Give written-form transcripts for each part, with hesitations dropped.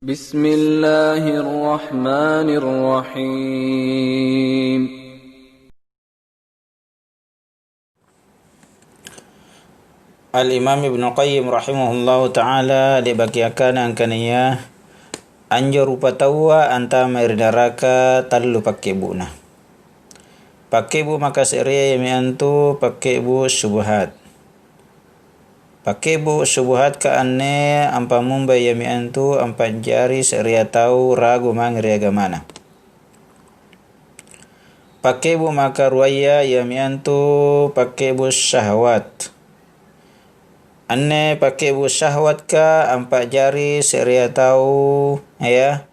Bismillahirrahmanirrahim. Al-Imam Ibn Qayyim rahimahullahu ta'ala dibagiakan angkanya anjo rupa tawa anta neraka tallu pakai buna. Pakai bu maka seria yami antu pakai bu syubhat. Pakai bu syubhat ka anne ampa mumbai yami antu ampa jari seria tahu ragu mangri agamana. Pakai bu maka ruaya yami antu pakai bu syahwat. Anne pakai bu syahwat ka ampa jari seria tahu ya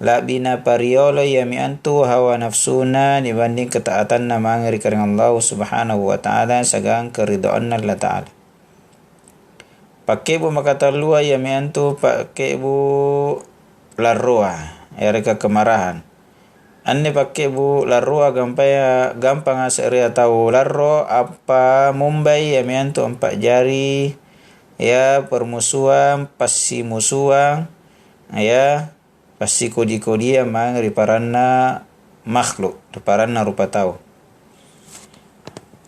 la bina pariolo yami antu hawa nafsuna dibanding ketaatan nama ngeri karena Allah subhanahu wa ta'ala sagang keridhaan Allah ta'ala. Pakai bu maka talua yami antu pakai bu larua ya reka kemarahan. Anne pakai bu larua gampang seria tahu larro apa mumbai yami antu ampa jari ya permusuhan pasti musuhan ya pasti kodi-kodi mang riparanna makhluk riparanna rupa tahu.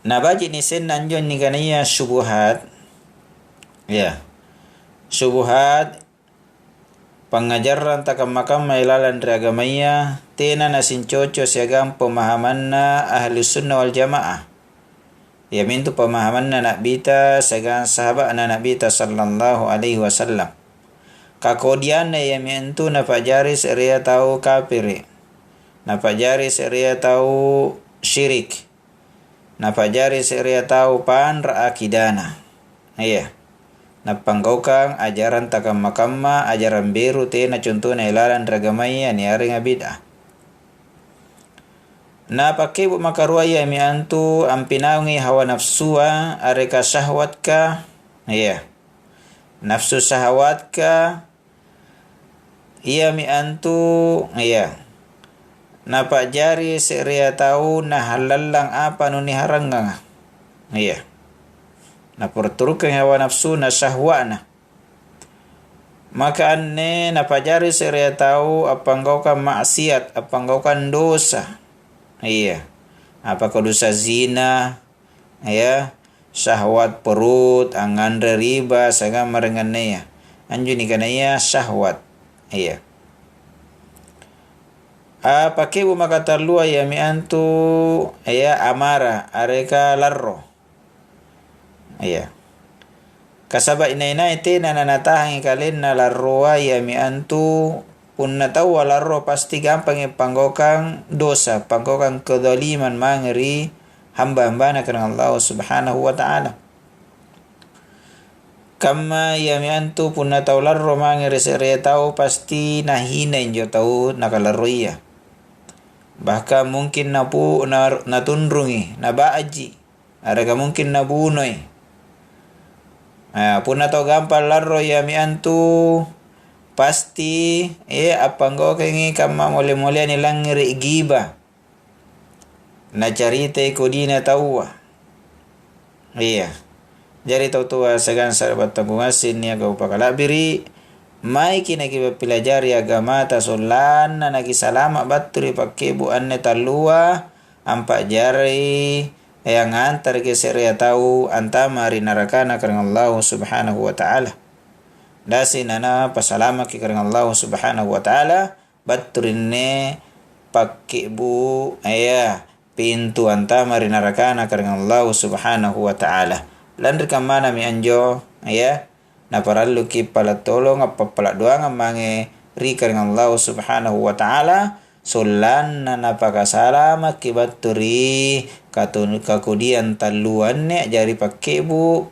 Nah baji ni sen nanjon ni kanaya syubhat ya syubhat pengajaran takamakam mailalan ragamaya tena nasin coco siagam pemahamanna ahli sunnah wal jamaah. Ya mintu pemahaman Nabi bita segan sahabat Nabi bita sallallahu alaihi wasallam. Kakodian ya mintu napajari seria tahu kafir. Napajari seria tahu syirik. Napajari seria tahu panra akidana. Iya. Napanggaukan ajaran takam-makamma ajaran biru tena contohna ilalan ragamaya ni aring bid'ah. Na pakai bu makaruaya mi antu ampinaungi hawa nafsua areka syahwat ka iya nafsu syahwat ka iya mi antu iya na jari seria tahu na halallang apa nuni harangang iya na perturukan hawa nafsu na syahwana maka anne na jari seria tahu apanggaukan maksiat apanggaukan dosa. Iya. Apakah dosa zina, ya, syahwat perut, angandre riba, saga marengannya. Anju ni kanaya syahwat. Iya. Pakai bu maka terlua ya mi antu, ya amara, areka larro. Iya. Kasaba ina ite nananatahangi kalian na larroa ya mi antu. Punna tahu larro pasti gampang panggokan dosa, panggokan kedoliman mangeri hamba-hamba karena Allah subhanahu wa ta'ala. Kama yami antu punna tahu larro mangeri seria tahu pasti nahina injo tahu nakalarro iya. Bahkan mungkin natundrungi, nabaaji, ada mungkin nabunoi. Punna tahu gampang larro yami antu pasti apanggo kengi kama mole-mole ni langri giba na carita kodina tawa iya jari tahu segan sahabat tanggungasin ni agau pakalabiri mai kina kiba pilajari agama ta solan na nagi salama baturi pakai bu anne talua ampak jari yang antar ke seria tahu antama rinarakana karena Allah subhanahu wa ta'ala. Dasi nana pasalama ki karena Allah subhanahu wa ta'ala baturinne pakai bu pintu anta marina rakana karena Allah subhanahu wa ta'ala landri kamana mi anjo na parallu ki pala tolong apa pala doang mange ri karena Allah subhanahu wa ta'ala solan nana pakasalama ki baturi kakudian taluanne jari pakai bu